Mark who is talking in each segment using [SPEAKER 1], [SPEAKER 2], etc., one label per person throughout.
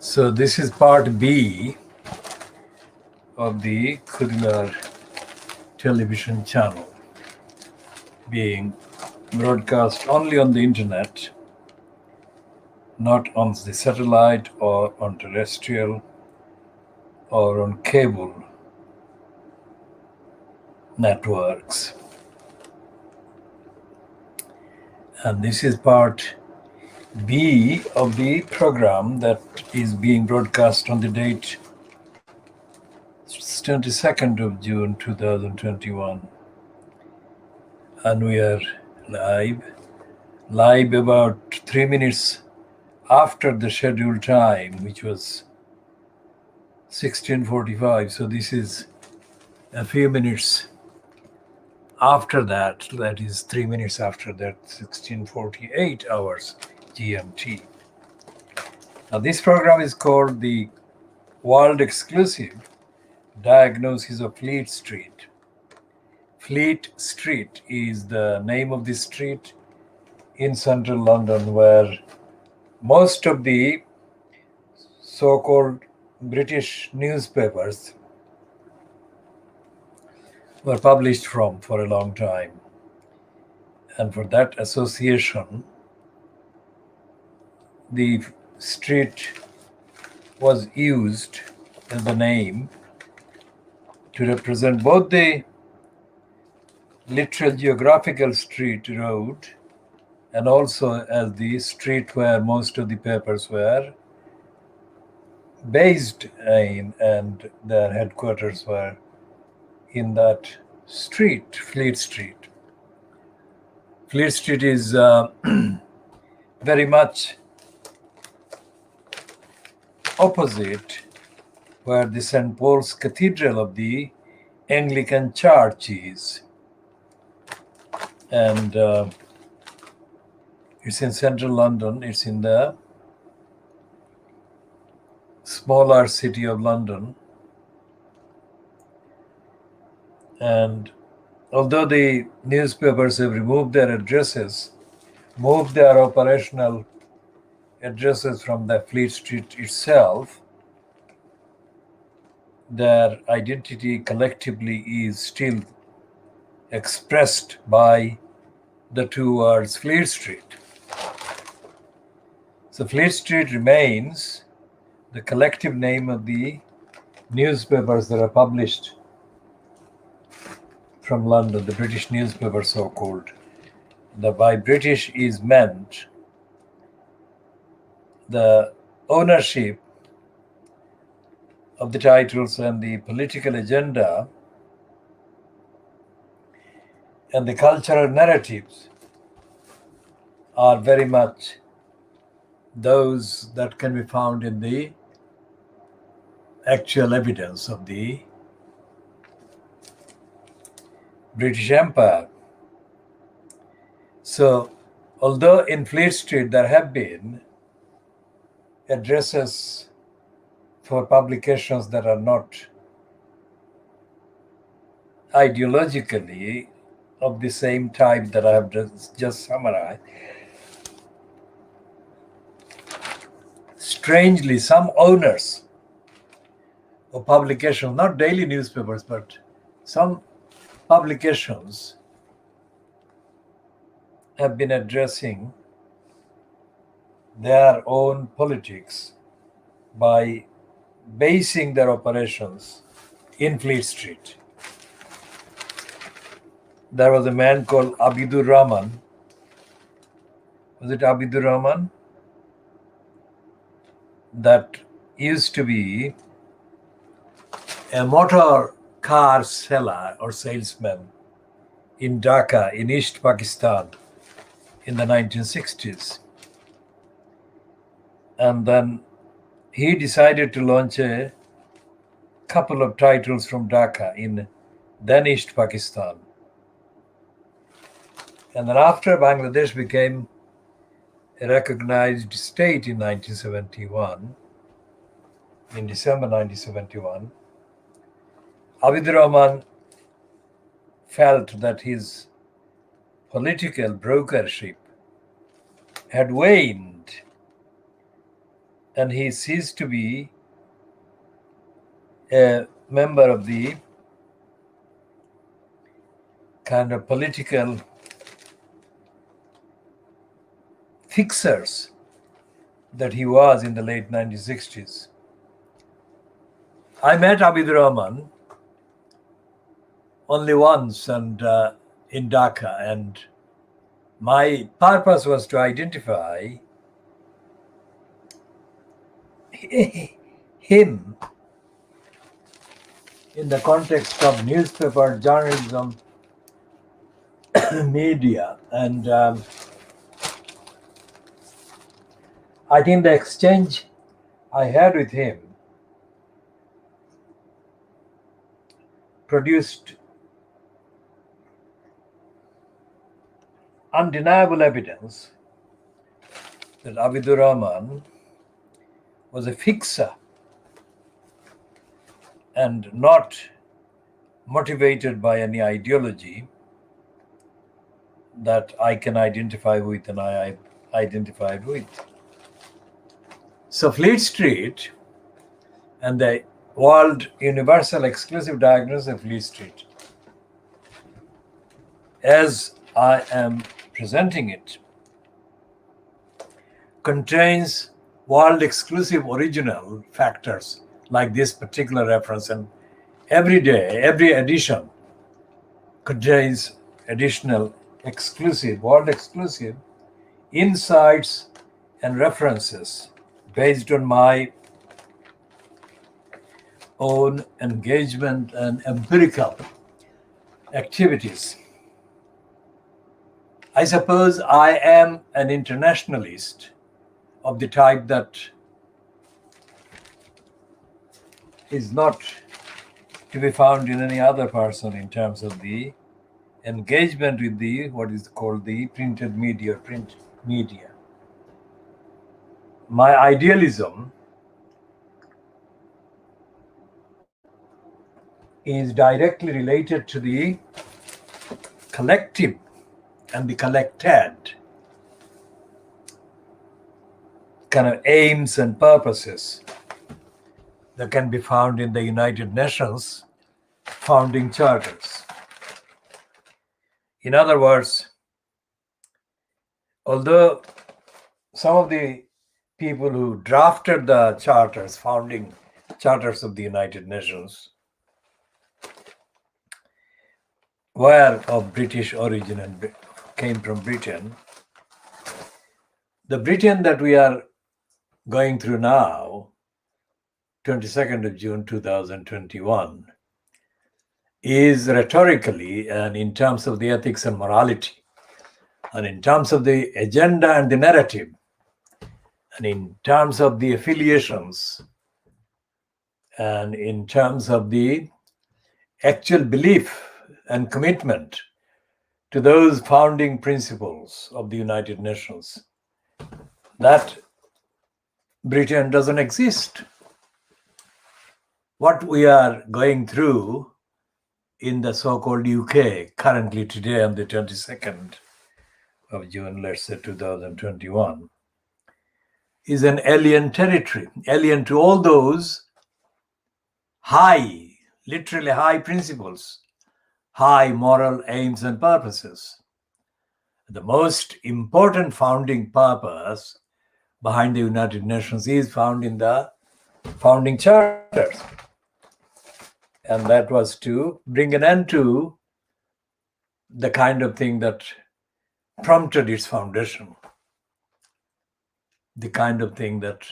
[SPEAKER 1] So this is part B of the Khoodeelaar television channel being broadcast only on the internet, not on the satellite or on terrestrial or on cable networks. And this is part B of the program that is being broadcast on the date 22nd of June 2021. And we are live about 3 minutes after the scheduled time, which was 16:45. So this is a few minutes after that, that is 3 minutes after that, 16:48 hours GMT. Now this program is called the World Exclusive Diagnosis of Fleet Street. Fleet Street is the name of the street in central London where most of the so-called British newspapers were published from for a long time. And for that association, the street was used as the name to represent both the literal geographical street road and also as the street where most of the papers were based in, and their headquarters were in that street, Fleet Street. Fleet Street is very much opposite where the St. Paul's Cathedral of the Anglican Church is. And it's in central London. It's in the smaller city of London. And although the newspapers have removed their addresses, moved their operational addresses from the Fleet Street itself, their identity collectively is still expressed by the two words Fleet Street. So Fleet Street remains the collective name of the newspapers that are published from London, the British newspaper so-called. By British is meant the ownership of the titles and the political agenda and the cultural narratives are very much those that can be found in the actual evidence of the British Empire. So, although in Fleet Street there have been addresses for publications that are not ideologically of the same type that I have just summarized, strangely, some owners of publications, not daily newspapers, but some publications have been addressing their own politics by basing their operations in Fleet Street. There was a man called Abidur Rahman. Was it Abidur Rahman? That used to be a motor car seller or salesman in Dhaka, in East Pakistan, in the 1960s. And then he decided to launch a couple of titles from Dhaka in then East Pakistan. And then after Bangladesh became a recognized state in 1971, in December 1971, Abidur Rahman felt that his political brokership had waned and he ceased to be a member of the kind of political fixers that he was in the late 1960s. I met Abid Rahman only once and in Dhaka, and my purpose was to identify him in the context of newspaper journalism, media, and I think the exchange I had with him produced undeniable evidence that Abidur Rahman was a fixer and not motivated by any ideology that I can identify with and I identified with. So Fleet Street and the World Universal Exclusive Diagnosis of Fleet Street, as I am presenting it, contains world exclusive original factors like this particular reference, and every day, every edition contains additional exclusive, world exclusive insights and references based on my own engagement and empirical activities. I suppose I am an internationalist of the type that is not to be found in any other person in terms of the engagement with the what is called the printed media or print media. My idealism is directly related to the collective and the collected kind of aims and purposes that can be found in the United Nations founding charters. In other words, although some of the people who drafted the charters, founding charters of the United Nations, were of British origin and came from Britain, the Britain that we are going through now, 22nd of June 2021, is rhetorically and in terms of the ethics and morality, and in terms of the agenda and the narrative, and in terms of the affiliations, and in terms of the actual belief and commitment to those founding principles of the United Nations, that Britain doesn't exist. What we are going through in the so-called UK currently today on the 22nd of June, let's say 2021, is an alien territory, alien to all those high, literally high principles, high moral aims and purposes. The most important founding purpose behind the United Nations is found in the founding charters. And that was to bring an end to the kind of thing that prompted its foundation, the kind of thing that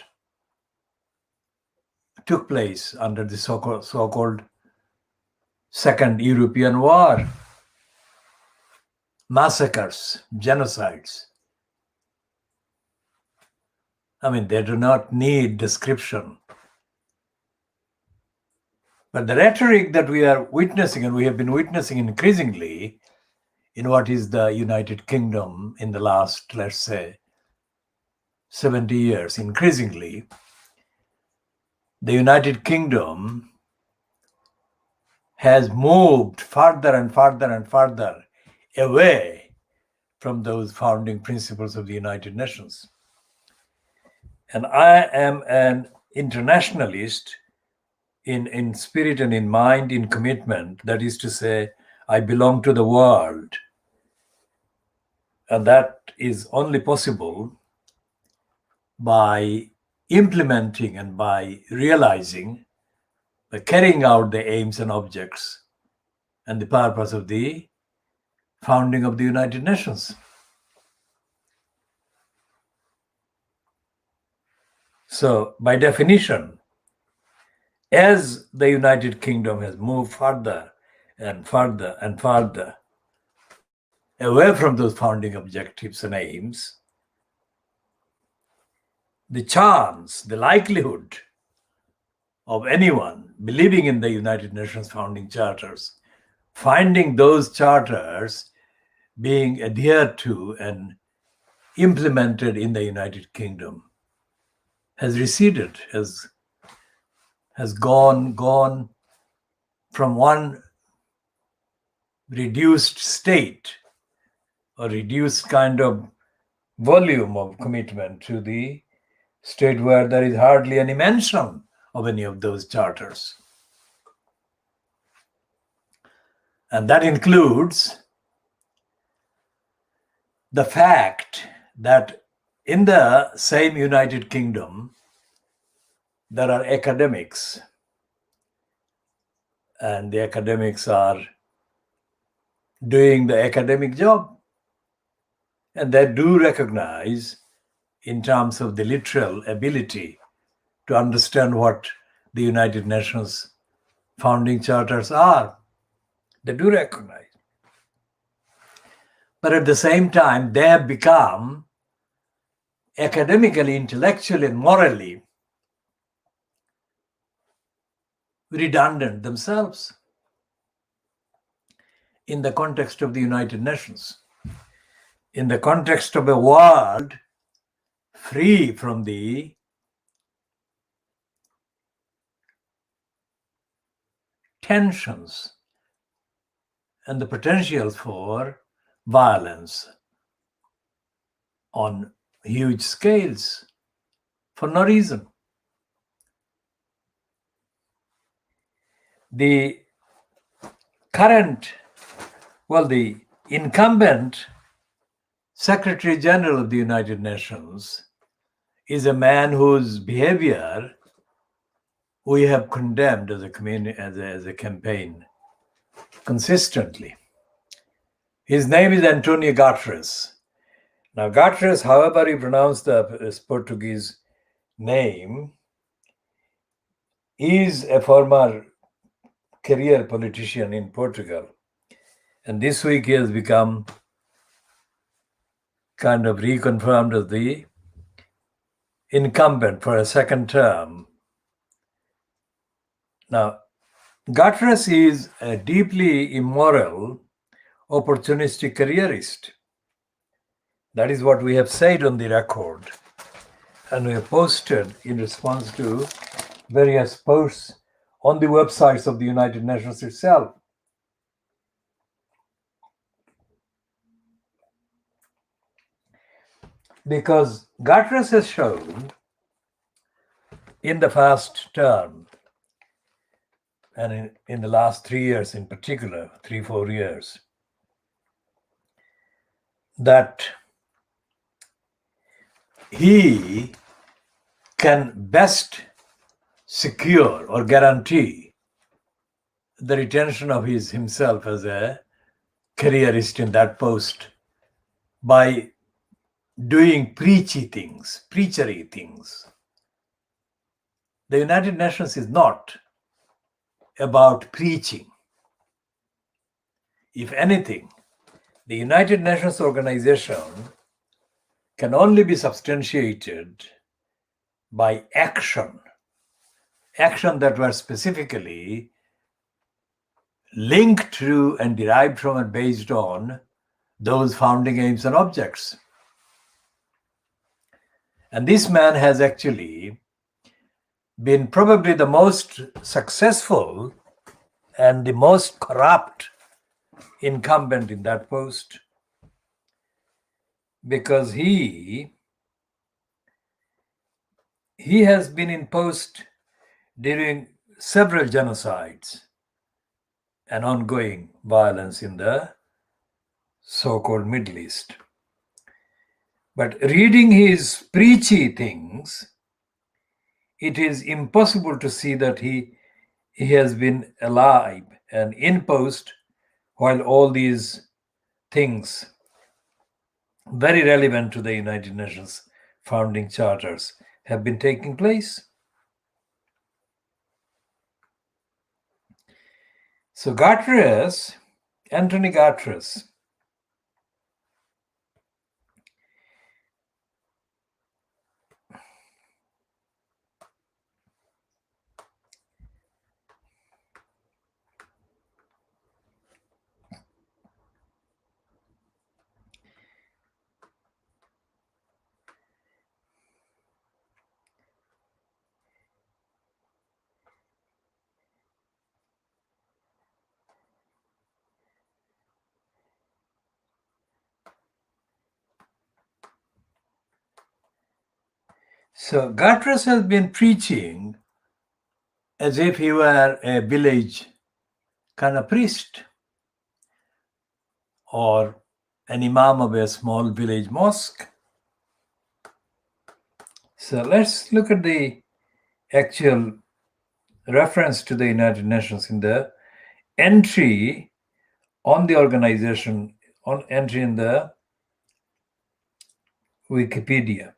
[SPEAKER 1] took place under the so-called Second European War, massacres, genocides. I mean, they do not need description. But the rhetoric that we are witnessing, and we have been witnessing increasingly in what is the United Kingdom in the last, let's say, 70 years, increasingly, the United Kingdom has moved further and further and further away from those founding principles of the United Nations. And I am an internationalist in spirit and in mind, in commitment. That is to say, I belong to the world. And that is only possible by implementing and by realizing, by carrying out the aims and objects and the purpose of the founding of the United Nations. So, by definition, as the United Kingdom has moved further and further and further away from those founding objectives and aims, the chance, the likelihood of anyone believing in the United Nations founding charters, finding those charters being adhered to and implemented in the United Kingdom has receded, has gone from one reduced state or reduced kind of volume of commitment to the state where there is hardly any mention of any of those charters. And that includes the fact that in the same United Kingdom, there are academics, and the academics are doing the academic job. And they do recognize, in terms of the literal ability to understand what the United Nations founding charters are, they do recognize. But at the same time, they have become academically, intellectually, and morally redundant themselves in the context of the United Nations, in the context of a world free from the tensions and the potential for violence on huge scales for no reason. The incumbent Secretary General of the United Nations is a man whose behavior we have condemned as a community, as a campaign consistently. His name is Antonio Guterres. Now, Guterres, however you pronounce his Portuguese name, is a former career politician in Portugal. And this week he has become kind of reconfirmed as the incumbent for a second term. Now, Guterres is a deeply immoral, opportunistic careerist. That is what we have said on the record. And we have posted in response to various posts on the websites of the United Nations itself. Because Guterres has shown in the first term, and in the last 3 years in particular, 3-4 years, that he can best secure or guarantee the retention of himself as a careerist in that post by doing preachery things. The United Nations is not about preaching. If anything, the United Nations organization can only be substantiated by action that were specifically linked to and derived from and based on those founding aims and objects. And this man has actually been probably the most successful and the most corrupt incumbent in that post, because he he has been in post during several genocides and ongoing violence in the so-called Middle East. But reading his preachy things, it is impossible to see that he has been alive and in post while all these things very relevant to the United Nations founding charters have been taking place. So Anthony Guterres, so Guterres has been preaching as if he were a village kind of priest or an imam of a small village mosque. So let's look at the actual reference to the United Nations in the entry on the organization, on entry in the Wikipedia.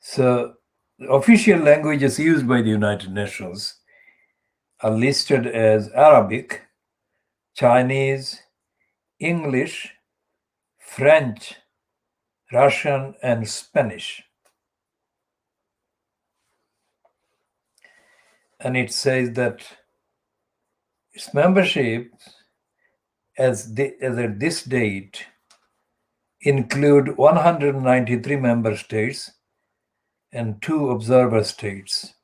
[SPEAKER 1] So the official languages used by the United Nations are listed as Arabic, Chinese, English, French, Russian, and Spanish. And it says that its membership as at this date include 193 member states and 2 observer states.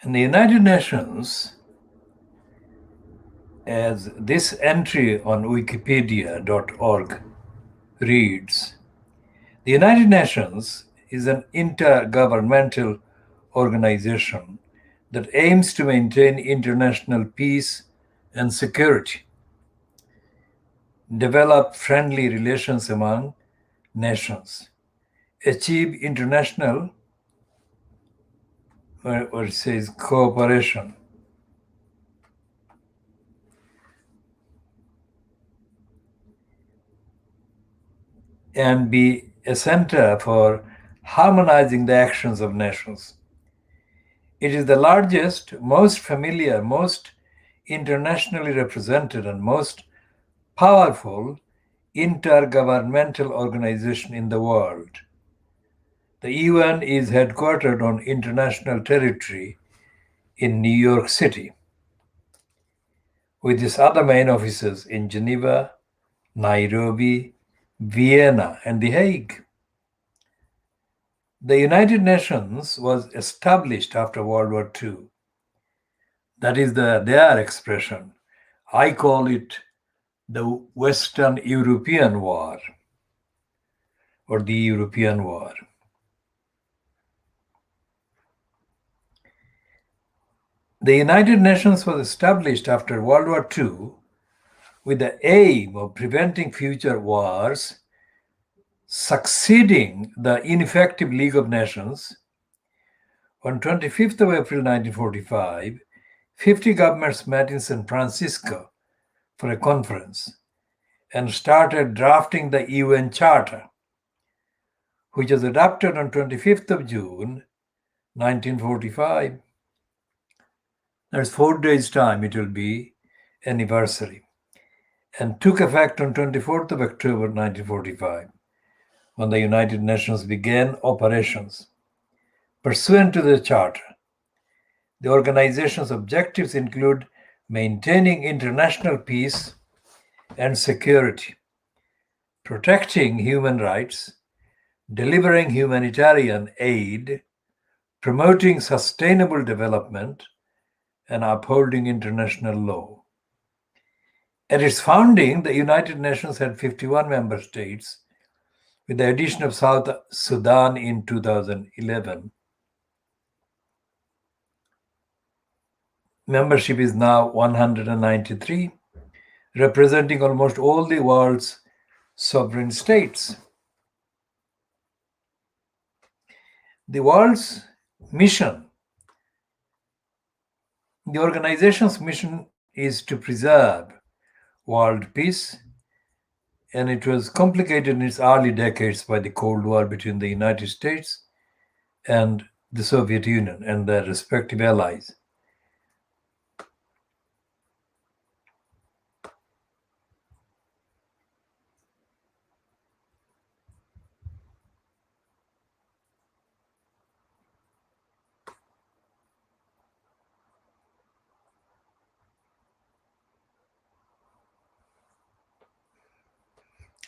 [SPEAKER 1] And the United Nations, as this entry on wikipedia.org reads, the United Nations is an intergovernmental organization that aims to maintain international peace and security, develop friendly relations among nations, achieve international, or it says cooperation, and be a center for harmonizing the actions of nations. It is the largest, most familiar, most internationally represented, and most powerful intergovernmental organization in the world. The UN is headquartered on international territory in New York City, with its other main offices in Geneva, Nairobi, Vienna, and The Hague. The United Nations was established after World War II. That is their expression. I call it the Western European War or the European War. The United Nations was established after World War II with the aim of preventing future wars, succeeding the ineffective League of Nations. On 25th of April 1945, 50 governments met in San Francisco for a conference and started drafting the UN Charter, which was adopted on 25th of June 1945. That's 4 days' time it will be anniversary, and took effect on 24th of October 1945 when the United Nations began operations. Pursuant to the Charter, the organization's objectives include maintaining international peace and security, protecting human rights, delivering humanitarian aid, promoting sustainable development, and upholding international law. At its founding, the United Nations had 51 member states, with the addition of South Sudan in 2011. Membership is now 193, representing almost all the world's sovereign states. The world's mission, the organization's mission is to preserve world peace, and it was complicated in its early decades by the Cold War between the United States and the Soviet Union and their respective allies.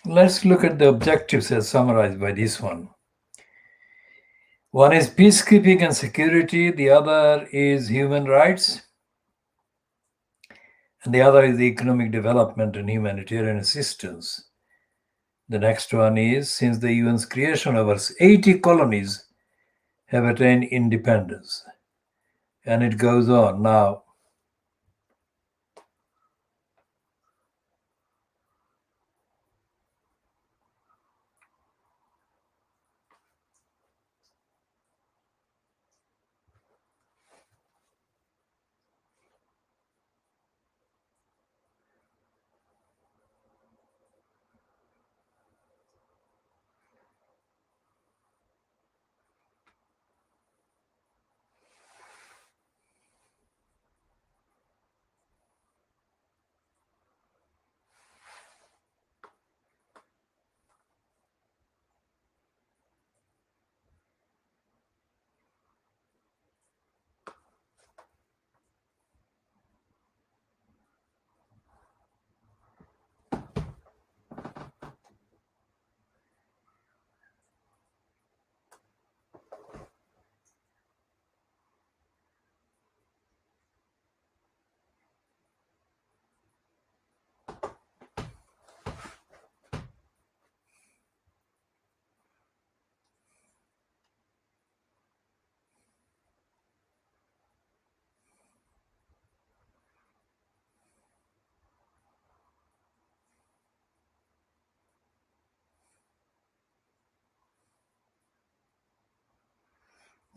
[SPEAKER 1] Let's look at the objectives as summarized by this one. One is peacekeeping and security, the other is human rights, and the other is economic development and humanitarian assistance. The next one is, since the UN's creation, over 80 colonies have attained independence. And it goes on.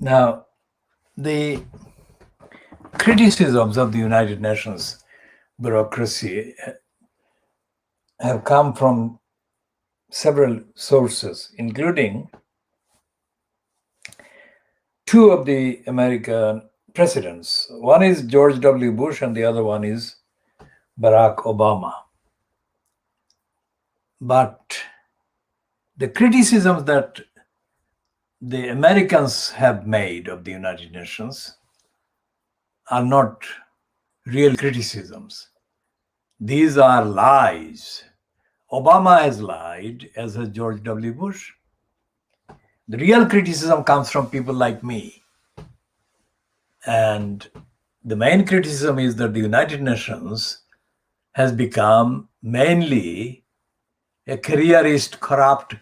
[SPEAKER 1] Now, the criticisms of the United Nations bureaucracy have come from several sources, including two of the American presidents. One is George W. Bush and the other one is Barack Obama. But the criticisms that the Americans have made of the United Nations are not real criticisms. These are lies. Obama has lied, as has George W. Bush. The real criticism comes from people like me. And the main criticism is that the United Nations has become mainly a careerist, corrupt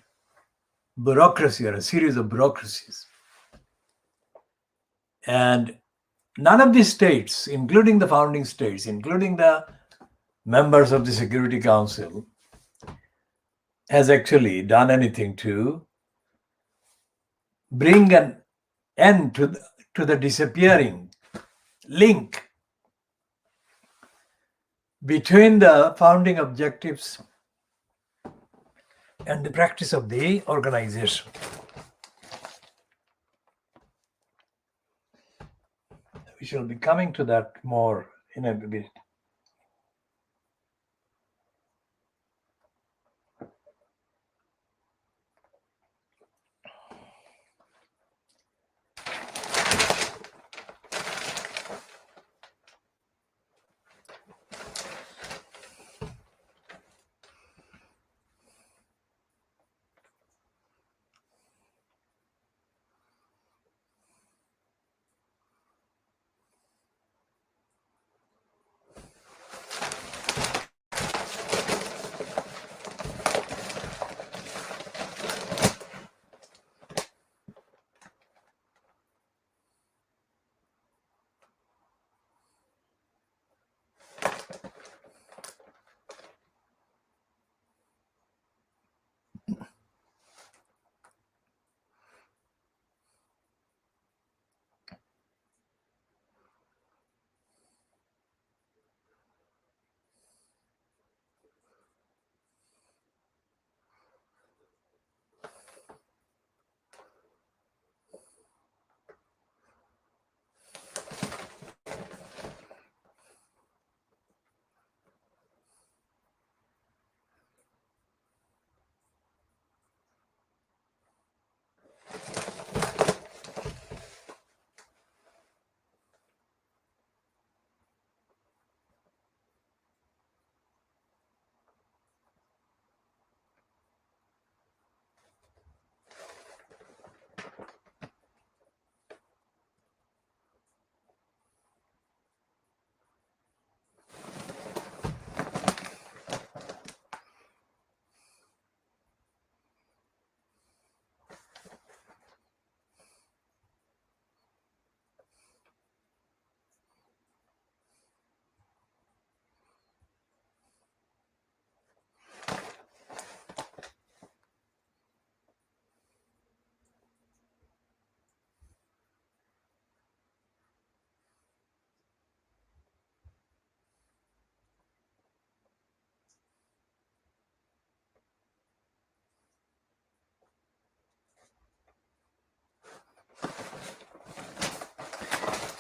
[SPEAKER 1] bureaucracy or a series of bureaucracies. And none of these states, including the founding states, including the members of the Security Council, has actually done anything to bring an end to the disappearing link between the founding objectives and the practice of the organization. We shall be coming to that more in a bit.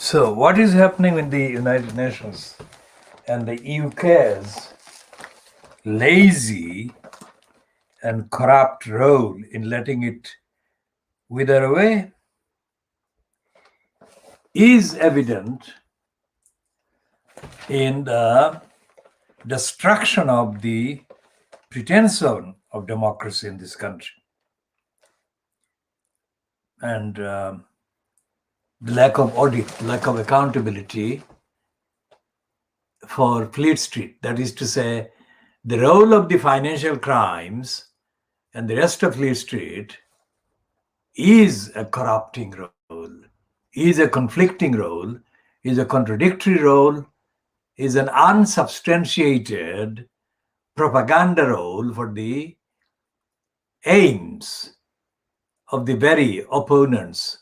[SPEAKER 1] So, what is happening in the United Nations and the UK's lazy and corrupt role in letting it wither away is evident in the destruction of the pretense of democracy in this country, and the lack of audit, lack of accountability for Fleet Street. That is to say, the role of the financial crimes and the rest of Fleet Street is a corrupting role, is a conflicting role, is a contradictory role, is an unsubstantiated propaganda role for the aims of the very opponents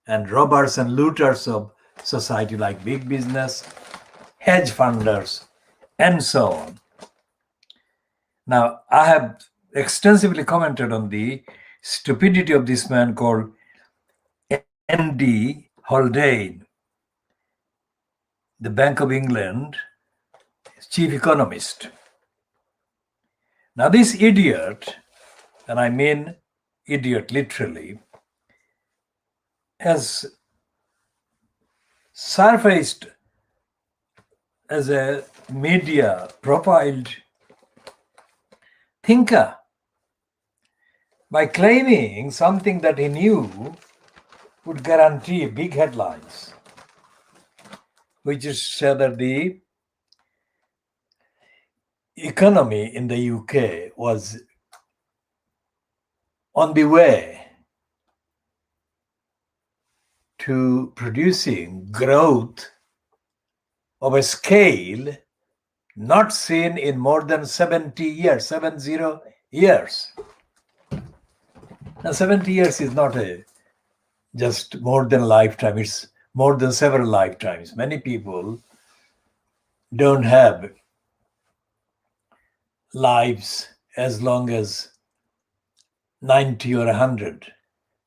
[SPEAKER 1] and robbers and looters of society, like big business, hedge funders, and so on. Now, I have extensively commented on the stupidity of this man called Andy Haldane, the Bank of England chief economist. Now, this idiot, and I mean idiot literally, has surfaced as a media profiled thinker by claiming something that he knew would guarantee big headlines, which is to say that the economy in the UK was on the way to producing growth of a scale not seen in more than 70 years, 70 years. Now, 70 years is not just more than a lifetime, it's more than several lifetimes. Many people don't have lives as long as 90 or 100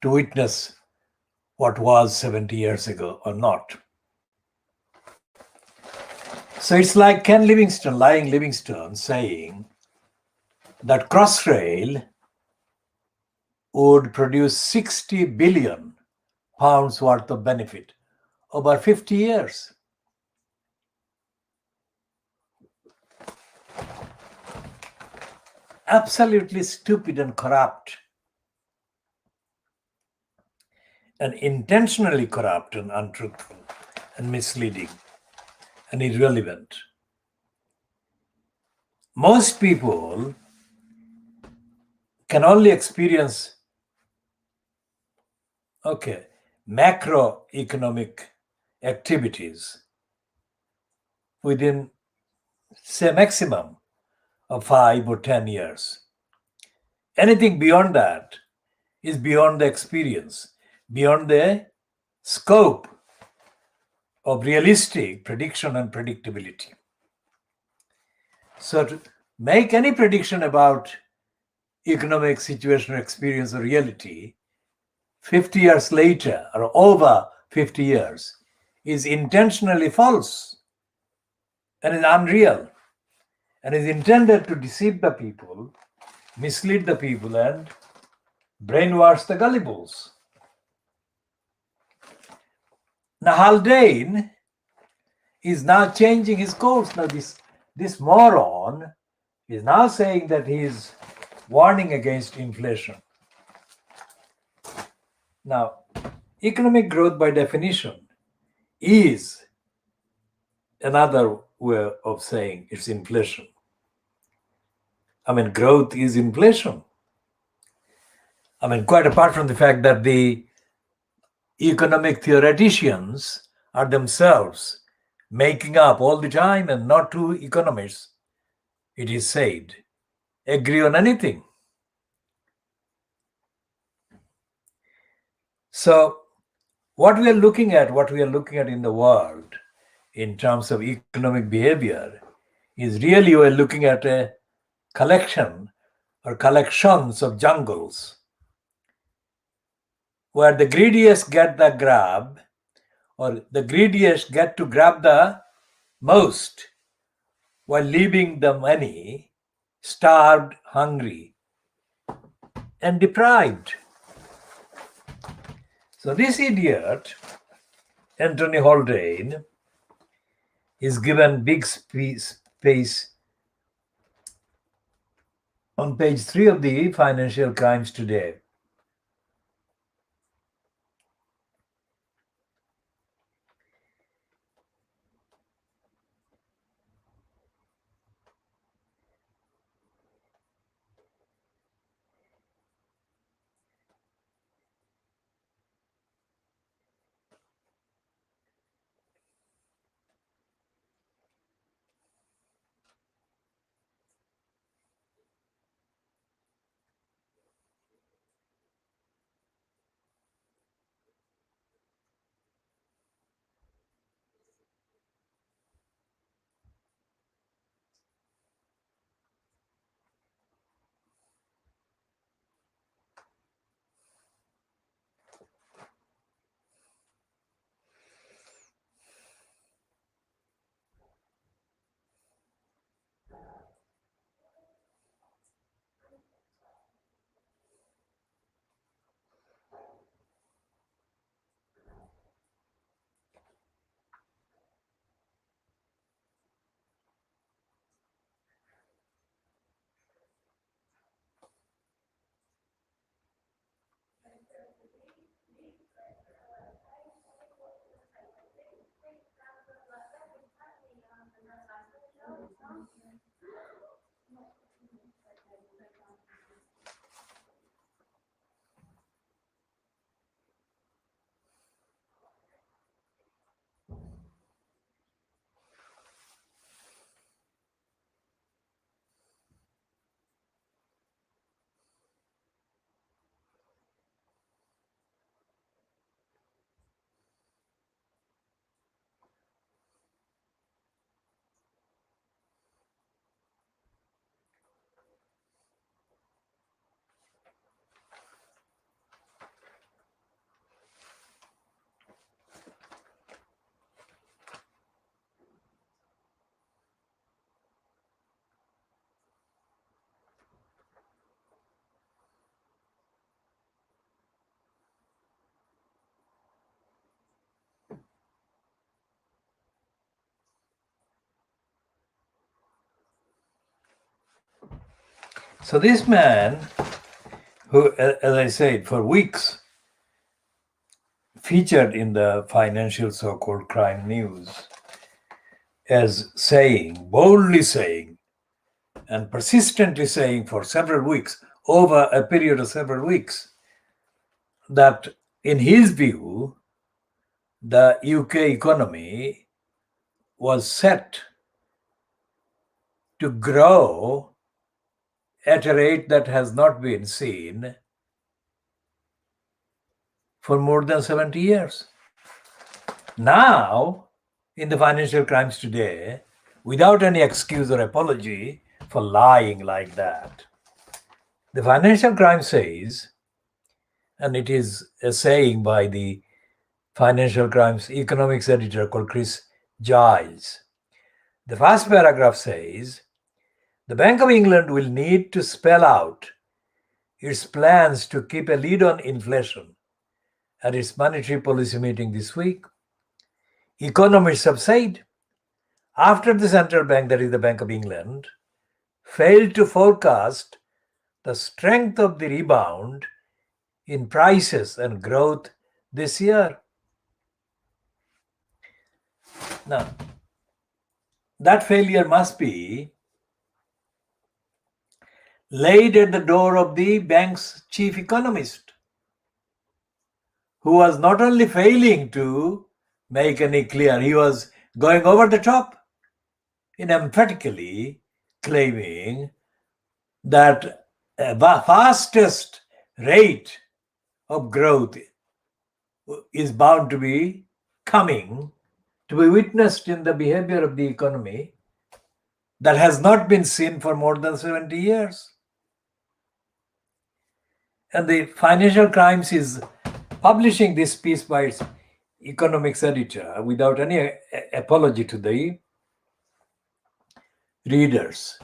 [SPEAKER 1] to witness what was 70 years ago or not. So it's like Lying Livingstone saying that Crossrail would produce 60 billion pounds worth of benefit over 50 years. Absolutely stupid and corrupt, and intentionally corrupt and untruthful and misleading and irrelevant. Most people can only experience macroeconomic activities within, say, maximum of 5 or 10 years. Anything beyond that is beyond the experience, beyond the scope of realistic prediction and predictability. So to make any prediction about economic situation or experience or reality 50 years later or over 50 years is intentionally false and is unreal and is intended to deceive the people, mislead the people, and brainwash the gullibles. Now, Haldane is now changing his course. Now, this moron is now saying that he is warning against inflation. Now, economic growth by definition is another way of saying it's inflation. I mean, growth is inflation. I mean, quite apart from the fact that the economic theoreticians are themselves making up all the time, and not two economists, it is said, agree on anything. So what we are looking at in the world in terms of economic behavior is really we're looking at a collection or collections of jungles where the greediest get the grab or the greediest get to grab the most while leaving the many starved, hungry, and deprived. So this idiot, Anthony Haldane, is given big space on page 3 of the Financial Crimes Today. So this man, who, as I said, for weeks featured in the financial so-called crime news as saying, boldly saying, and persistently saying for several weeks, over a period of several weeks, that in his view, the UK economy was set to grow at a rate that has not been seen for more than 70 years. Now, in the Financial Crimes Today, without any excuse or apology for lying like that, the Financial Crimes says, and it is a saying by the Financial Crimes economics editor called Chris Giles. The first paragraph says, the Bank of England will need to spell out its plans to keep a lid on inflation at its monetary policy meeting this week. Economists have said, after the central bank, that is the Bank of England, failed to forecast the strength of the rebound in prices and growth this year. Now, that failure must be laid at the door of the bank's chief economist, who was not only failing to make any clear, he was going over the top in emphatically claiming that the fastest rate of growth is bound to be coming, to be witnessed in the behavior of the economy that has not been seen for more than 70 years. And the Financial Crimes is publishing this piece by its economics editor, without any apology to the readers,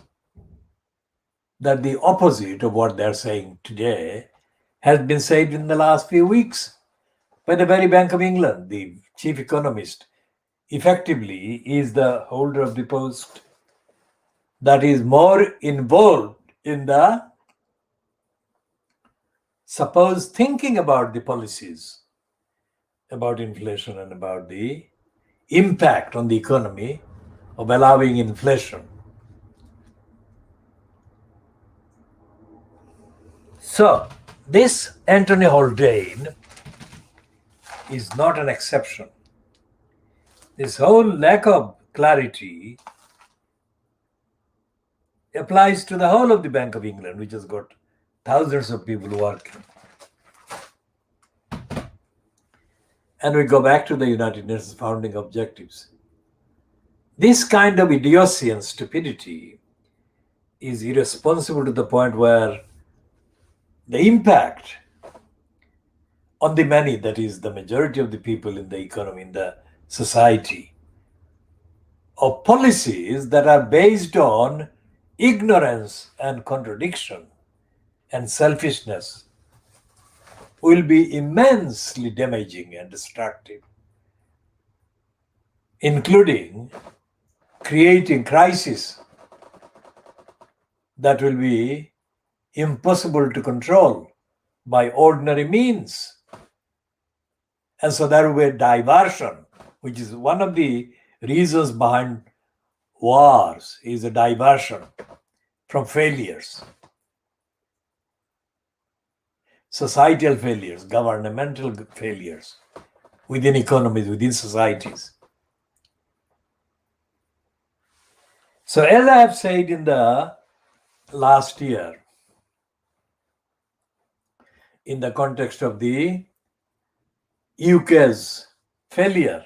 [SPEAKER 1] that the opposite of what they're saying today has been said in the last few weeks by the very Bank of England. The chief economist effectively is the holder of the post that is more involved in the supposed thinking about the policies, about inflation and about the impact on the economy of allowing inflation. So, this Anthony Haldane is not an exception. This whole lack of clarity applies to the whole of the Bank of England, which has got thousands of people working. And we go back to the United Nations founding objectives. This kind of idiocy and stupidity is irresponsible to the point where the impact on the many, that is the majority of the people in the economy, in the society, of policies that are based on ignorance and contradiction and selfishness will be immensely damaging and destructive, including creating crises that will be impossible to control by ordinary means. And so there will be a diversion, which is one of the reasons behind wars, is a diversion from failures, societal failures, governmental failures within economies, within societies. So as I have said in the last year, in the context of the UK's failure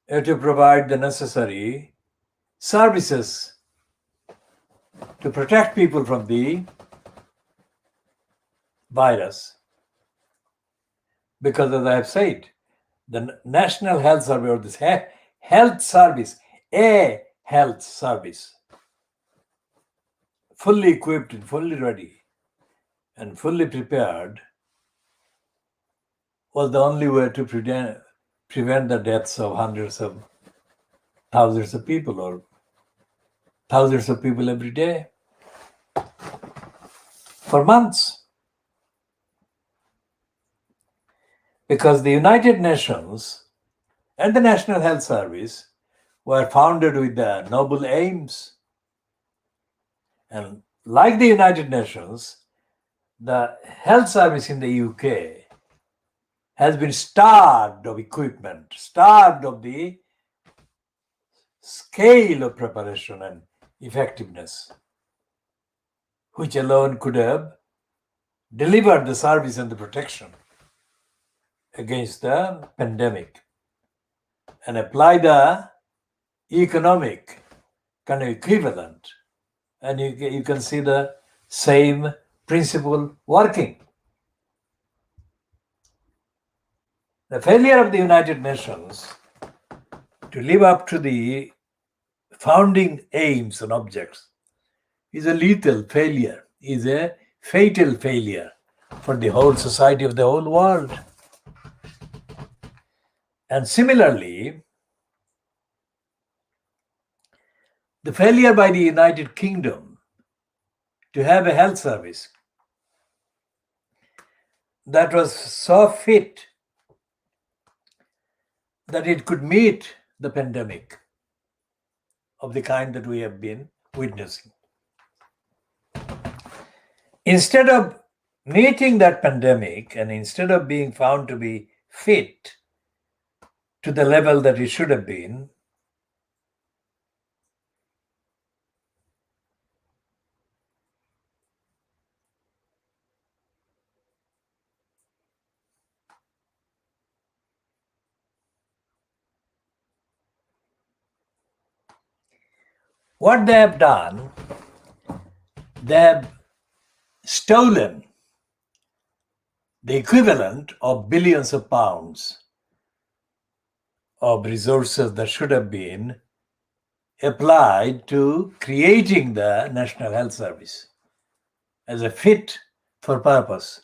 [SPEAKER 1] to provide the necessary services to protect people from the virus, because as I have said, the National Health Service, or this health service, a health service, fully equipped and fully ready and fully prepared, was the only way to prevent the deaths of hundreds of thousands of people, or thousands of people every day, for months. Because the United Nations and the National Health Service were founded with the noble aims. And like the United Nations, the health service in the UK has been starved of equipment, starved of the scale of preparation and effectiveness, which alone could have delivered the service and the protection against the pandemic, and apply the economic kind of equivalent, and you can see the same principle working. The failure of the United Nations to live up to the founding aims and objects is a lethal failure, is a fatal failure for the whole society of the whole world. And similarly, the failure by the United Kingdom to have a health service that was so fit that it could meet the pandemic of the kind that we have been witnessing. Instead of meeting that pandemic, and instead of being found to be fit to the level that it should have been, what they have done, they have stolen the equivalent of billions of pounds of resources that should have been applied to creating the National Health Service as a fit for purpose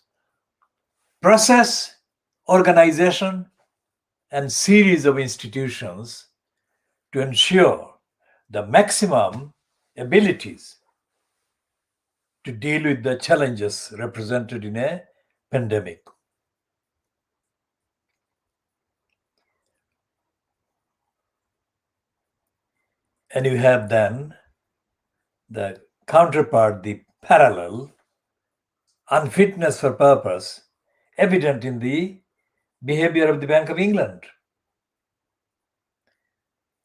[SPEAKER 1] process, organization, and series of institutions to ensure the maximum abilities to deal with the challenges represented in a pandemic. And you have then the counterpart, the parallel unfitness for purpose evident in the behavior of the Bank of England,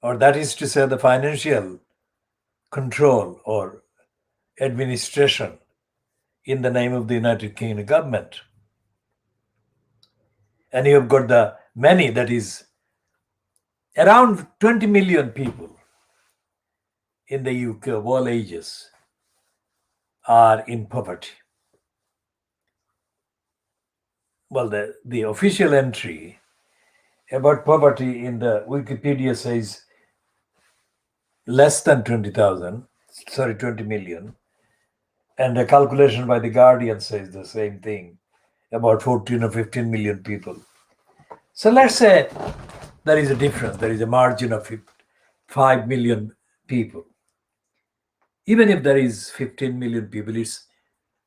[SPEAKER 1] or that is to say, the financial control or administration in the name of the United Kingdom government. And you have got the many, that is around 20 million people in the UK of all ages are in poverty. Well, the official entry about poverty in the Wikipedia says less than 20 million. And a calculation by the Guardian says the same thing, about 14 or 15 million people. So let's say there is a difference, there is a margin of 5 million people. Even if there is 15 million people, it's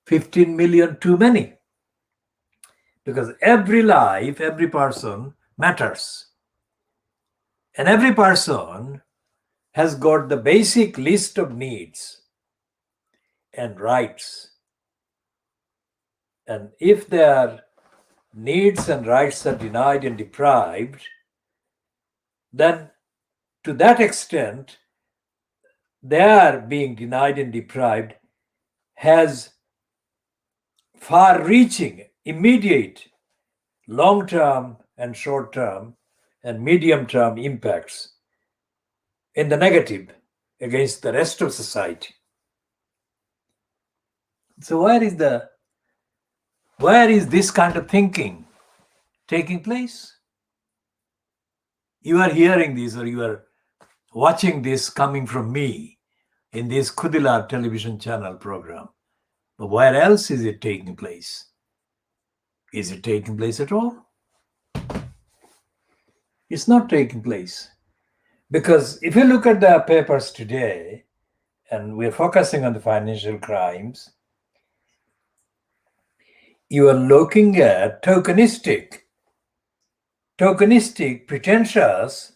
[SPEAKER 1] 15 million too many. Because every life, every person matters. And every person has got the basic list of needs and rights. And if their needs and rights are denied and deprived, then to that extent, their being denied and deprived has far-reaching, immediate, long-term and short-term and medium-term impacts in the negative against the rest of society. So where is this kind of thinking taking place? You are hearing this, or you are watching this coming from me in this Khoodeelaar television channel program. But where else is it taking place? Is it taking place at all? It's not taking place. Because if you look at the papers today, and we're focusing on the financial crimes, you are looking at tokenistic, pretentious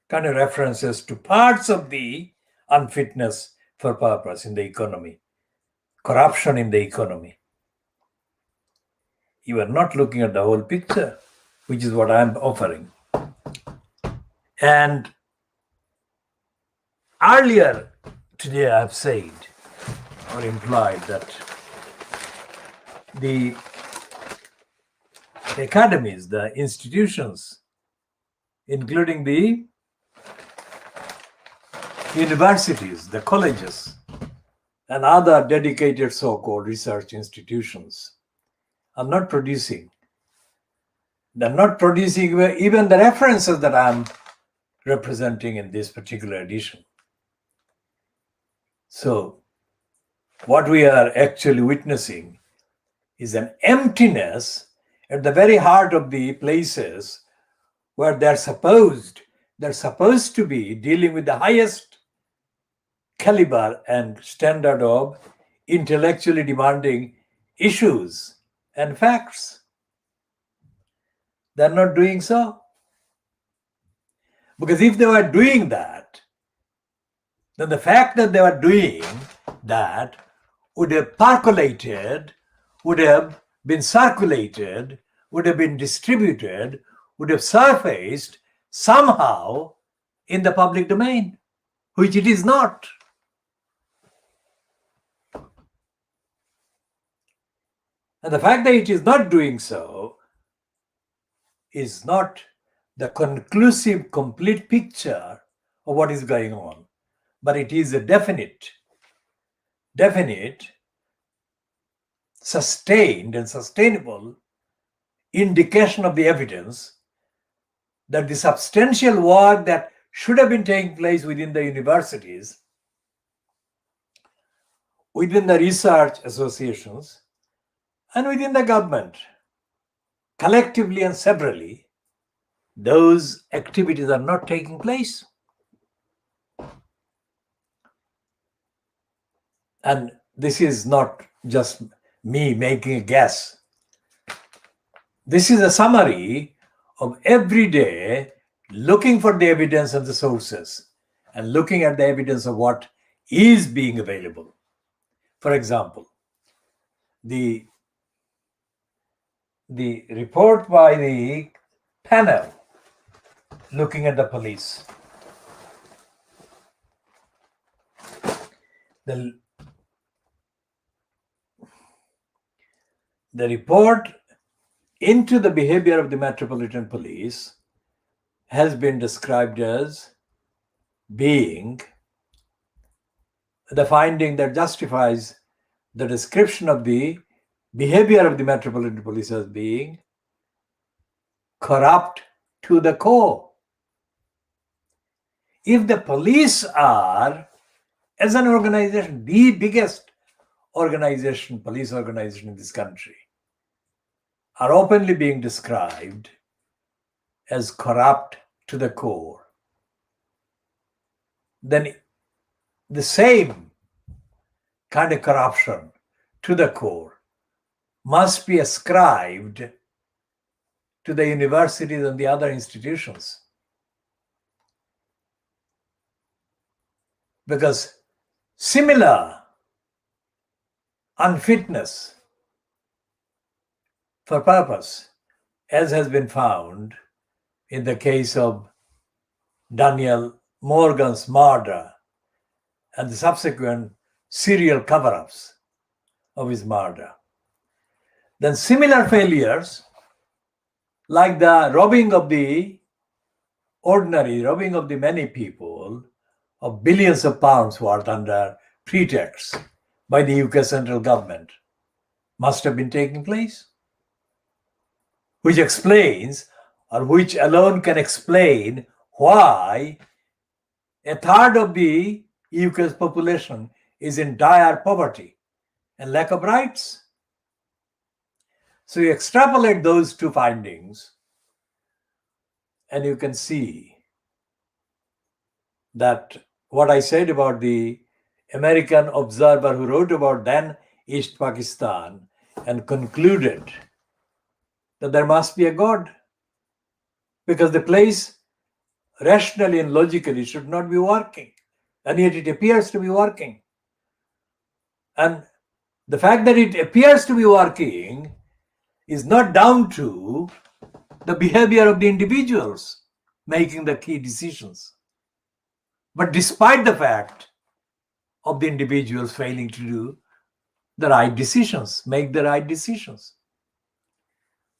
[SPEAKER 1] kind of references to parts of the unfitness for purpose in the economy, corruption in the economy. You are not looking at the whole picture, which is what I'm offering. And earlier today I've said or implied that the academies, the institutions, including the universities, the colleges, and other dedicated so-called research institutions are not producing. They're not producing even the references that I'm representing in this particular edition. So what we are actually witnessing is an emptiness at the very heart of the places where they're supposed to be dealing with the highest caliber and standard of intellectually demanding issues and facts. They're not doing so. Because if they were doing that, then the fact that they were doing that would have percolated, would have been circulated, would have been distributed, would have surfaced somehow in the public domain, which it is not. And the fact that it is not doing so is not the conclusive, complete picture of what is going on, but it is a definite, sustained and sustainable indication of the evidence that the substantial work that should have been taking place within the universities, within the research associations, and within the government, collectively and severally, those activities are not taking place. And this is not just me making a guess. This is a summary of every day looking for the evidence and the sources and looking at the evidence of what is being available. For example, the report by the panel looking at the police. The report into the behavior of the Metropolitan Police has been described as being the finding that justifies the description of the behavior of the Metropolitan Police as being corrupt to the core. If the police are, as an organization, the biggest organization, police organization in this country, are openly being described as corrupt to the core, then the same kind of corruption to the core must be ascribed to the universities and the other institutions. Because similar unfitness for purpose, as has been found in the case of Daniel Morgan's murder and the subsequent serial cover-ups of his murder, then similar failures, like the robbing of the many people of billions of pounds worth under pretext by the UK central government, must have been taking place, which explains, or which alone can explain, why a third of the UK's population is in dire poverty and lack of rights. So you extrapolate those two findings, and you can see that what I said about the American observer who wrote about then East Pakistan and concluded that there must be a God, because the place rationally and logically should not be working, and yet it appears to be working. And the fact that it appears to be working is not down to the behavior of the individuals making the key decisions, but despite the fact of the individuals failing to do the right decisions, make the right decisions.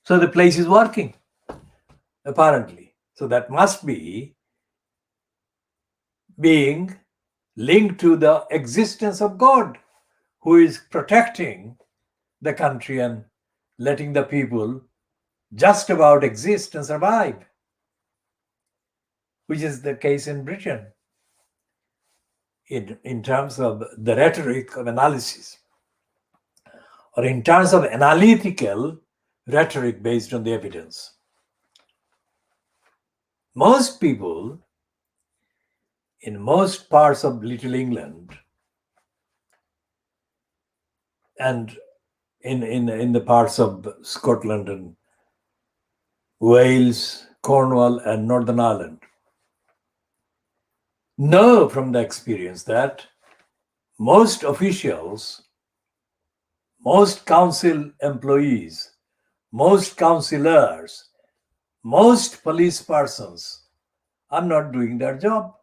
[SPEAKER 1] So the place is working, apparently. So that must be being linked to the existence of God, who is protecting the country and letting the people just about exist and survive, which is the case in Britain in terms of the rhetoric of analysis, or in terms of analytical rhetoric based on the evidence. Most people in most parts of Little England and in the parts of Scotland and Wales, Cornwall, and Northern Ireland know from the experience that most officials, most council employees, most councillors, most police persons are not doing their job.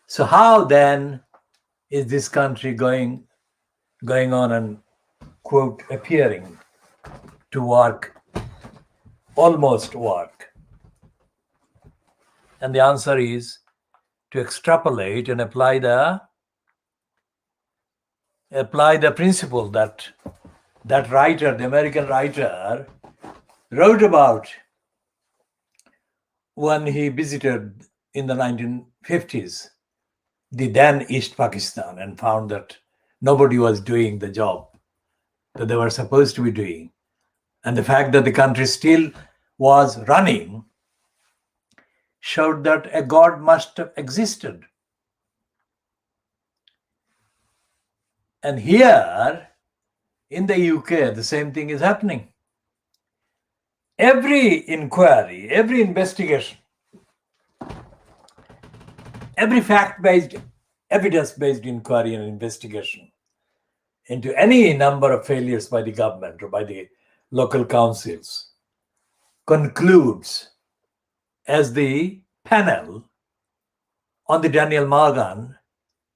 [SPEAKER 1] So how then is this country going on and, quote, appearing to work, almost work? And the answer is to extrapolate and apply the principle that writer, the American writer, wrote about when he visited in the 1950s the then East Pakistan and found that nobody was doing the job that they were supposed to be doing. And the fact that the country still was running showed that a God must have existed. And here in the UK, the same thing is happening. Every inquiry, every investigation, every fact-based, evidence-based inquiry and investigation into any number of failures by the government or by the local councils concludes as the panel on the Daniel Morgan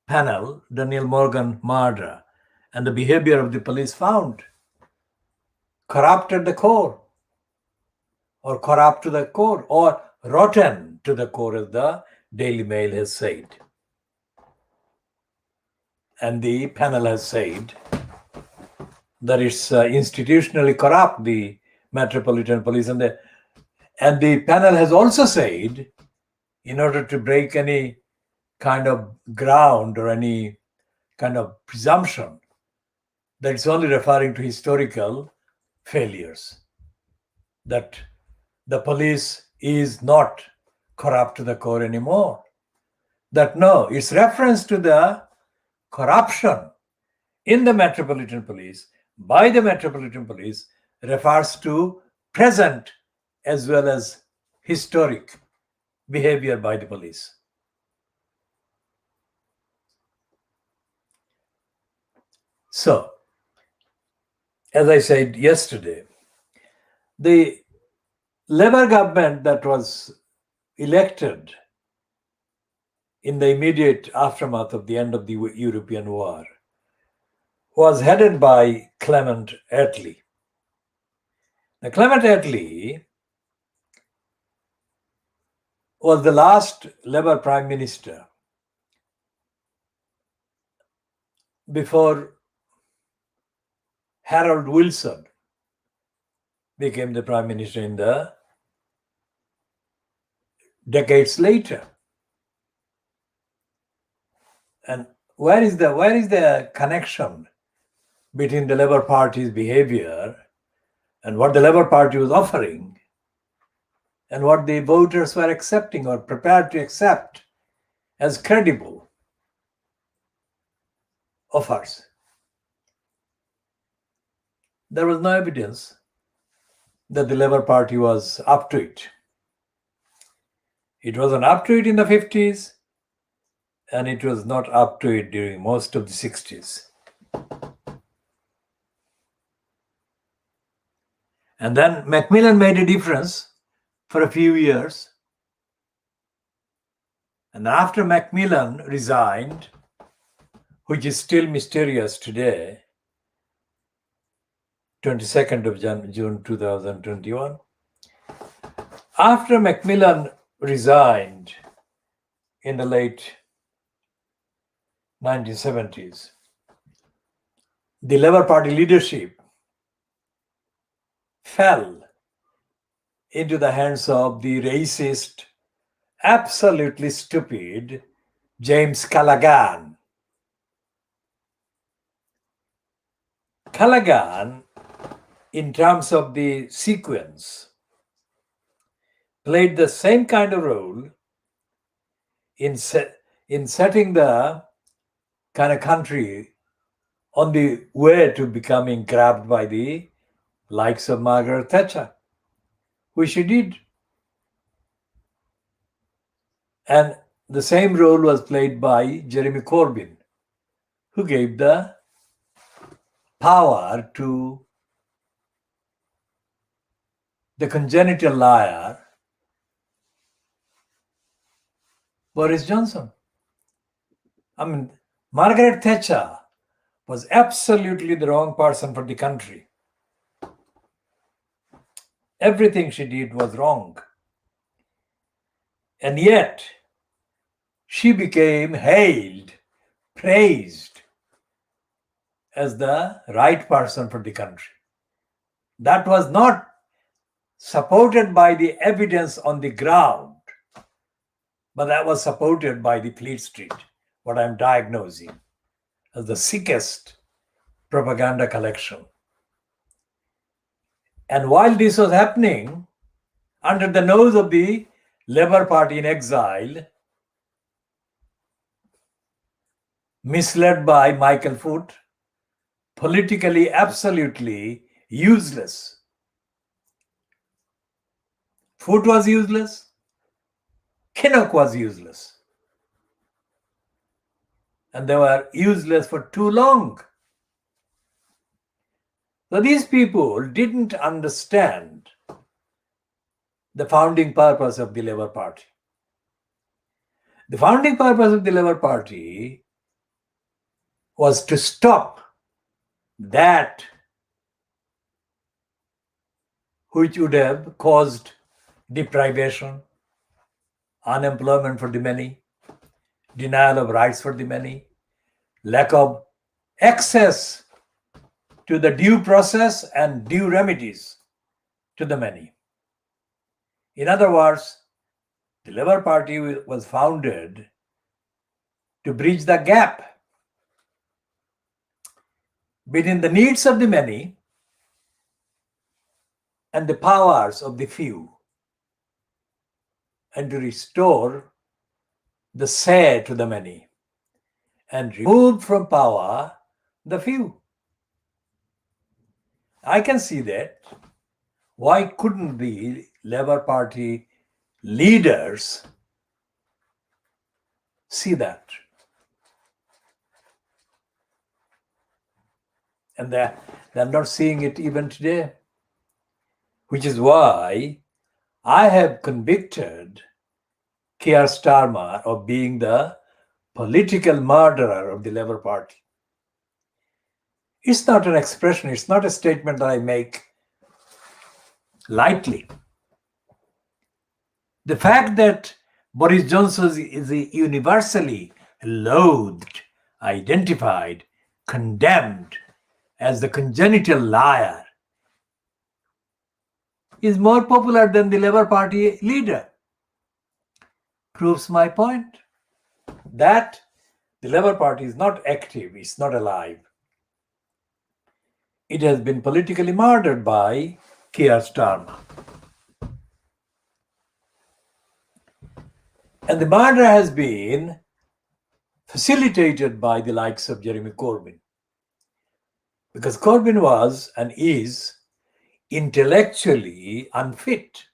[SPEAKER 1] murder and the behavior of the police found corrupt at the core, or corrupt to the core, or rotten to the core, as the Daily Mail has said. And the panel has said that it's institutionally corrupt, the Metropolitan Police. And the panel has also said, in order to break any kind of ground or any kind of presumption, that it's only referring to historical failures, that the police is not corrupt to the core anymore. That no, it's reference to the corruption in the Metropolitan Police by the Metropolitan Police refers to present as well as historic behavior by the police. So, as I said yesterday, the Labour government that was elected in the immediate aftermath of the end of the European war was headed by Clement Attlee. Now, Clement Attlee was the last Labour Prime Minister before Harold Wilson became the Prime Minister in the decades later. And where is the connection between the Labour Party's behavior and what the Labour Party was offering and what the voters were accepting or prepared to accept as credible offers? There was no evidence that the Labour Party was up to it. It wasn't up to it in the 50s, and it was not up to it during most of the 60s. And then Macmillan made a difference for a few years. And after Macmillan resigned, which is still mysterious today, 22nd of June 2021, after Macmillan resigned in the late 1970s, the Labour Party leadership fell into the hands of the racist, absolutely stupid James Callaghan. Callaghan, in terms of the sequence, played the same kind of role in setting the kind of country on the way to becoming grabbed by the likes of Margaret Thatcher, which she did. And the same role was played by Jeremy Corbyn, who gave the power to the congenital liar, Boris Johnson. I mean, Margaret Thatcher was absolutely the wrong person for the country. Everything she did was wrong. And yet, she became hailed, praised as the right person for the country. That was not supported by the evidence on the ground, but that was supported by the Fleet Street, what I'm diagnosing as the sickest propaganda collection. And while this was happening, under the nose of the Labour Party in exile, misled by Michael Foot, politically absolutely useless. Foot was useless, Kinnock was useless. And they were useless for too long. So these people didn't understand the founding purpose of the Labour Party. The founding purpose of the Labour Party was to stop that which would have caused deprivation, unemployment for the many, denial of rights for the many, lack of access to the due process and due remedies to the many. In other words, the Labour Party was founded to bridge the gap between the needs of the many and the powers of the few, and to restore the say to the many and remove from power the few. I can see that. Why couldn't the Labour Party leaders see that? And they're not seeing it even today, which is why I have convicted Keir Starmer of being the political murderer of the Labour Party. It's not an expression, it's not a statement that I make lightly. The fact that Boris Johnson is universally loathed, identified, condemned as the congenital liar is more popular than the Labour Party leader. Proves my point that the Labour Party is not active, it's not alive. It has been politically murdered by Keir Starmer. And the murder has been facilitated by the likes of Jeremy Corbyn. Because Corbyn was and is intellectually unfit.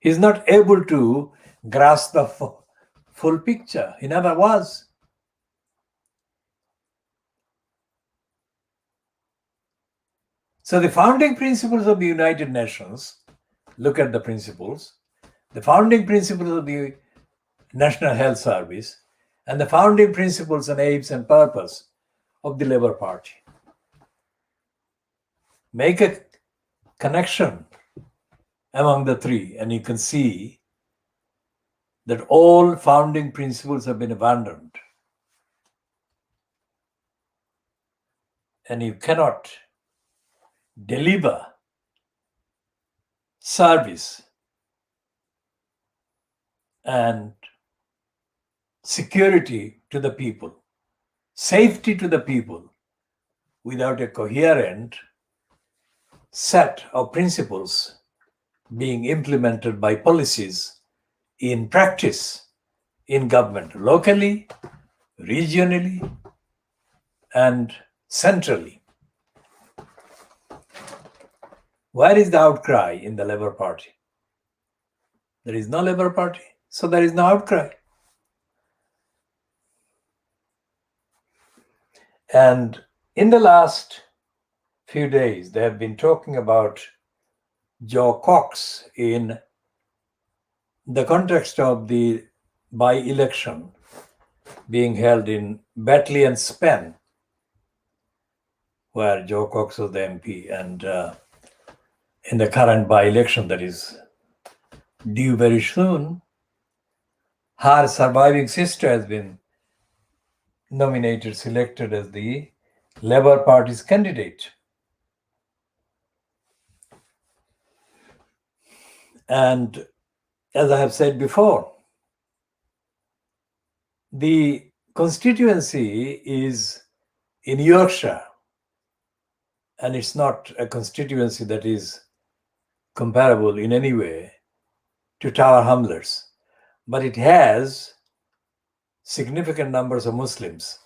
[SPEAKER 1] He's not able to grasp the full picture. He never was. So the founding principles of the United Nations, look at the principles, the founding principles of the National Health Service, and the founding principles and aims and purpose of the Labour Party. Make a connection among the three, and you can see that all founding principles have been abandoned. And you cannot deliver service and security to the people, safety to the people, without a coherent set of principles being implemented by policies in practice in government, locally, regionally, and centrally. Where is the outcry in the Labour Party? There is no Labour Party, so there is no outcry. And in the last few days, they have been talking about Joe Cox in the context of the by-election being held in Batley and Spen, where Joe Cox was the MP, and in the current by-election that is due very soon, Her surviving sister has been selected as the Labour Party's candidate. And as I have said before, the constituency is in Yorkshire, and it's not a constituency that is comparable in any way to Tower Hamlets, but it has significant numbers of Muslims,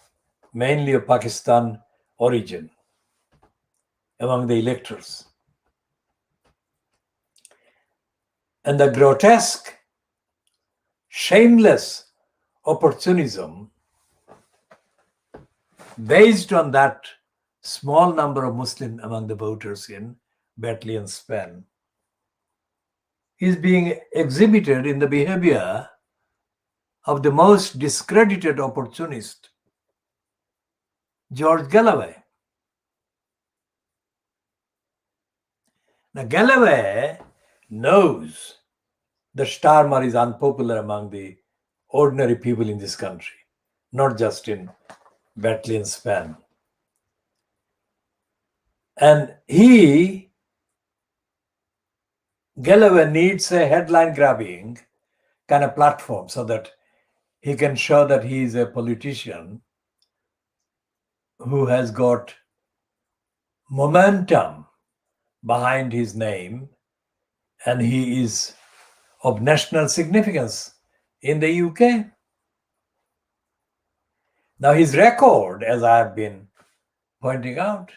[SPEAKER 1] mainly of Pakistan origin, among the electors. And the grotesque, shameless opportunism based on that small number of Muslims among the voters in Batley and Spen is being exhibited in the behavior of the most discredited opportunist, George Galloway. Now, Galloway knows that Starmer is unpopular among the ordinary people in this country, not just in Batley and Spen. And Galloway needs a headline-grabbing kind of platform so that he can show that he is a politician who has got momentum behind his name, and he is of national significance in the UK. Now, his record, as I have been pointing out,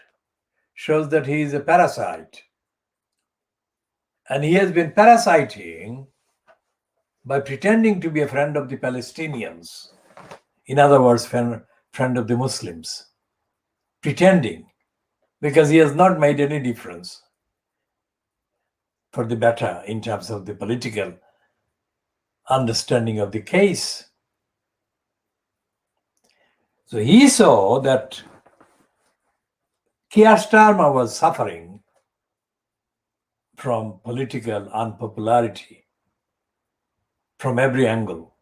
[SPEAKER 1] shows that he is a parasite. And he has been parasiting by pretending to be a friend of the Palestinians. In other words, friend of the Muslims. Pretending, because he has not made any difference for the better in terms of the political understanding of the case. So he saw that Keir Starmer was suffering from political unpopularity from every angle.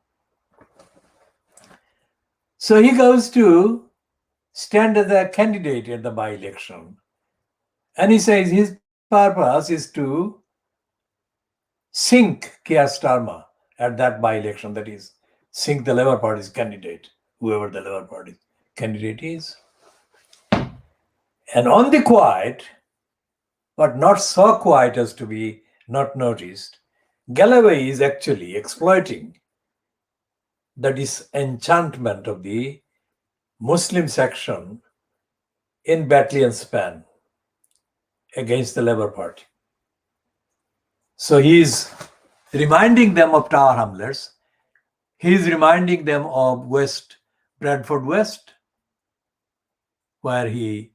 [SPEAKER 1] So he goes to stand as a candidate at the by-election. And he says his purpose is to sink Keir Starmer at that by-election, that is, sink the Labour Party's candidate, whoever the Labour Party candidate is. And on the quiet, but not so quiet as to be not noticed, Galloway is actually exploiting the disenchantment of the Muslim section in Batley and Spen against the Labour Party. So he is reminding them of Tower Hamlets. He is reminding them of Bradford West, where he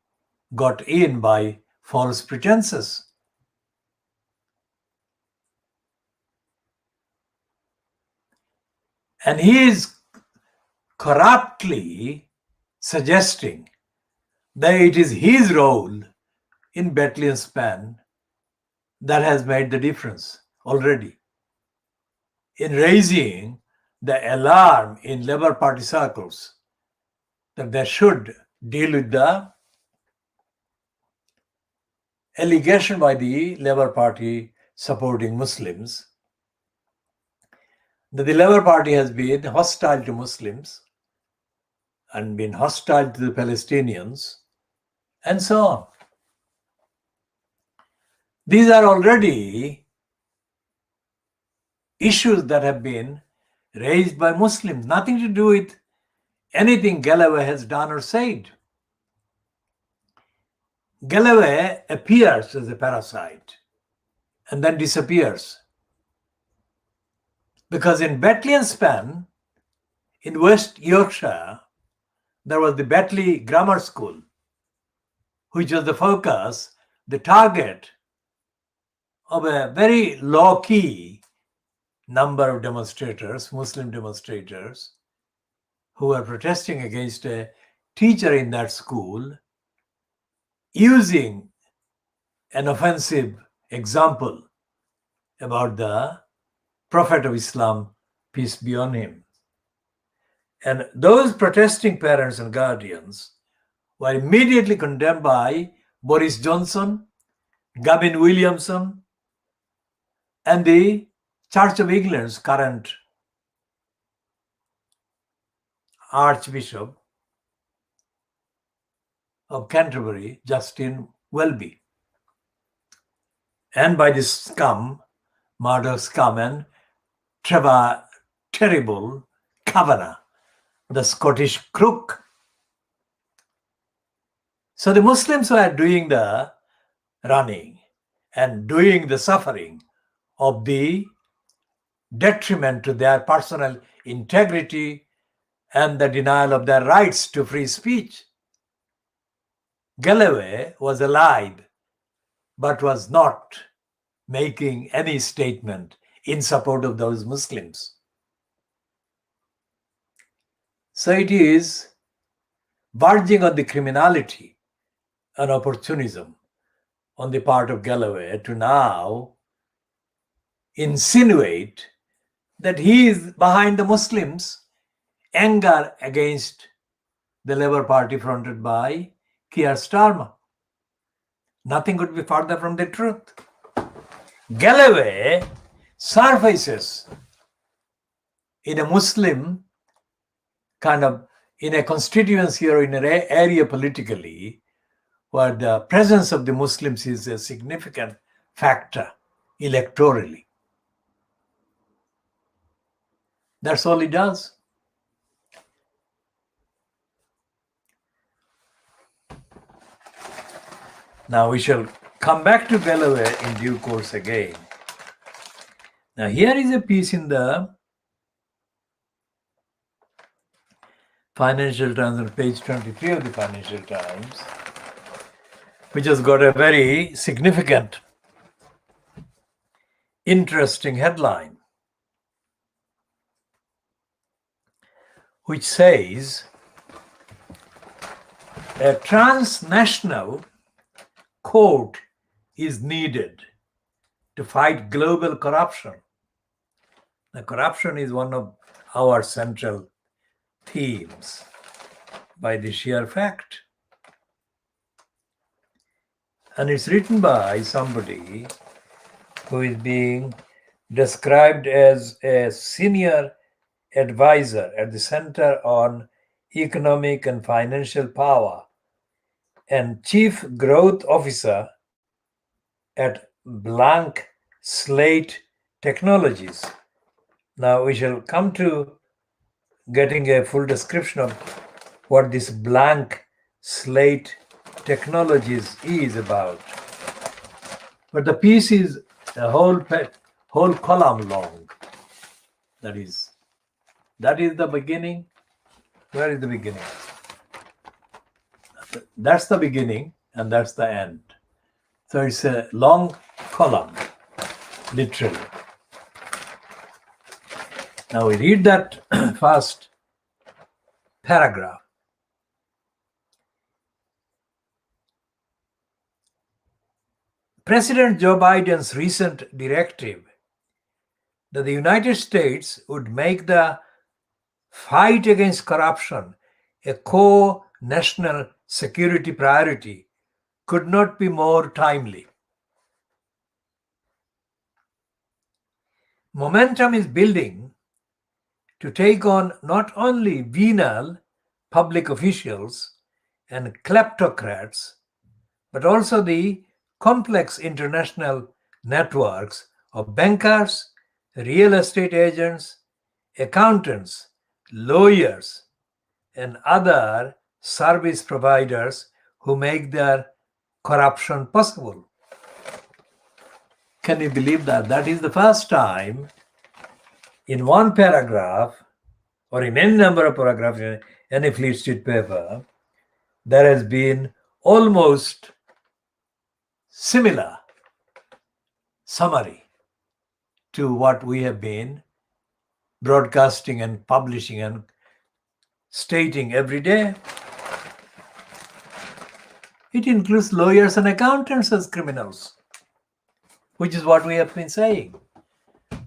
[SPEAKER 1] got in by false pretenses. And he is corruptly suggesting that it is his role in Batley and Spen that has made the difference already in raising the alarm in Labour Party circles that they should deal with the allegation by the Labour Party supporting Muslims that the Labour Party has been hostile to Muslims and been hostile to the Palestinians and so on. These are already issues that have been raised by Muslims, nothing to do with anything Galloway has done or said. Galloway appears as a parasite and then disappears. Because in Batley and Spen, in West Yorkshire, there was the Batley Grammar School, which was the focus, the target of a very low-key number of demonstrators, Muslim demonstrators, who were protesting against a teacher in that school using an offensive example about the Prophet of Islam, peace be on him. And those protesting parents and guardians were immediately condemned by Boris Johnson, Gavin Williamson, and the Church of England's current Archbishop of Canterbury, Justin Welby, and by the scum, murder scum, and terrible Kavanagh, the Scottish crook. So the Muslims were doing the running and doing the suffering of the detriment to their personal integrity and the denial of their rights to free speech. Galloway was alive, but was not making any statement in support of those Muslims. So it is verging on the criminality and opportunism on the part of Galloway to now insinuate that he is behind the Muslims' anger against the Labour Party fronted by Keir Starmer. Nothing could be further from the truth. Galloway surfaces in a Muslim kind of, in a constituency or in an area politically where the presence of the Muslims is a significant factor electorally. That's all he does. Now we shall come back to Galloway in due course again. Now here is a piece in the Financial Times on page 23 of the Financial Times, which has got a very significant, interesting headline, which says, a transnational court is needed to fight global corruption. Now, corruption is one of our central themes by the sheer fact. And it's written by somebody who is being described as a senior advisor at the Center on Economic and Financial Power and Chief Growth Officer at Blank Slate Technologies. Now we shall come to getting a full description of what this Blank Slate Technologies is about. But the piece is a whole column long. That is the beginning. Where is the beginning? That's the beginning and that's the end. So it's a long column, literally. Now we read that first paragraph. President Joe Biden's recent directive that the United States would make the fight against corruption a core national security priority could not be more timely. Momentum is building to take on not only venal public officials and kleptocrats, but also the complex international networks of bankers, real estate agents, accountants, lawyers, and other service providers who make their corruption possible. Can you believe that? That is the first time in one paragraph or in any number of paragraphs in any Fleet Street paper, there has been almost similar summary to what we have been broadcasting and publishing and stating every day. It includes lawyers and accountants as criminals, which is what we have been saying.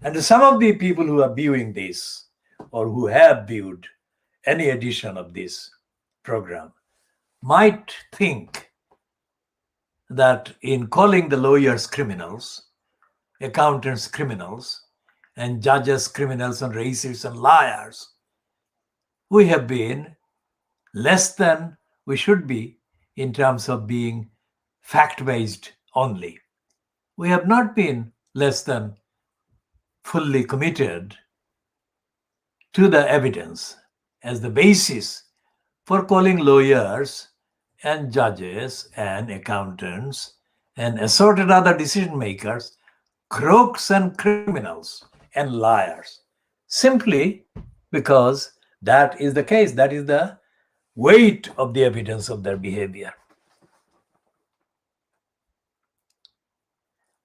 [SPEAKER 1] And some of the people who are viewing this or who have viewed any edition of this program might think that in calling the lawyers criminals, accountants criminals, and judges criminals and racists and liars, we have been less than we should be in terms of being fact-based only. We have not been less than fully committed to the evidence as the basis for calling lawyers and judges and accountants and assorted other decision makers crooks and criminals and liars, simply because that is the case. That is the weight of the evidence of their behavior.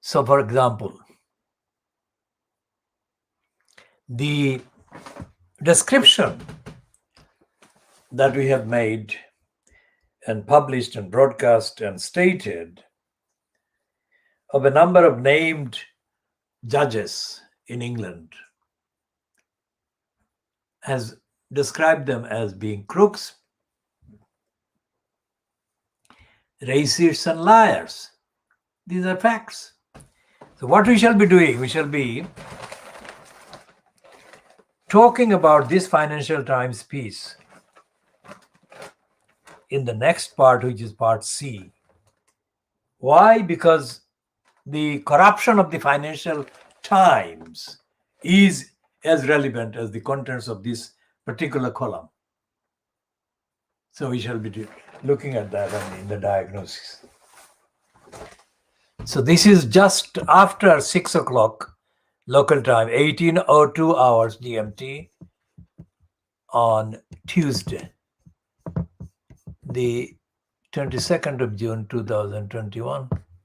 [SPEAKER 1] So, for example, the description that we have made and published and broadcast and stated of a number of named judges in England has described them as being crooks, racists, and liars. These are facts. So what we shall be doing, we shall be talking about this Financial Times piece in the next part, which is part C. Why? Because the corruption of the Financial Times is as relevant as the contents of this particular column. So we shall be looking at that in the diagnosis. So this is just after 6 o'clock local time, 18:02 hours GMT on Tuesday, the 22nd of June 2021.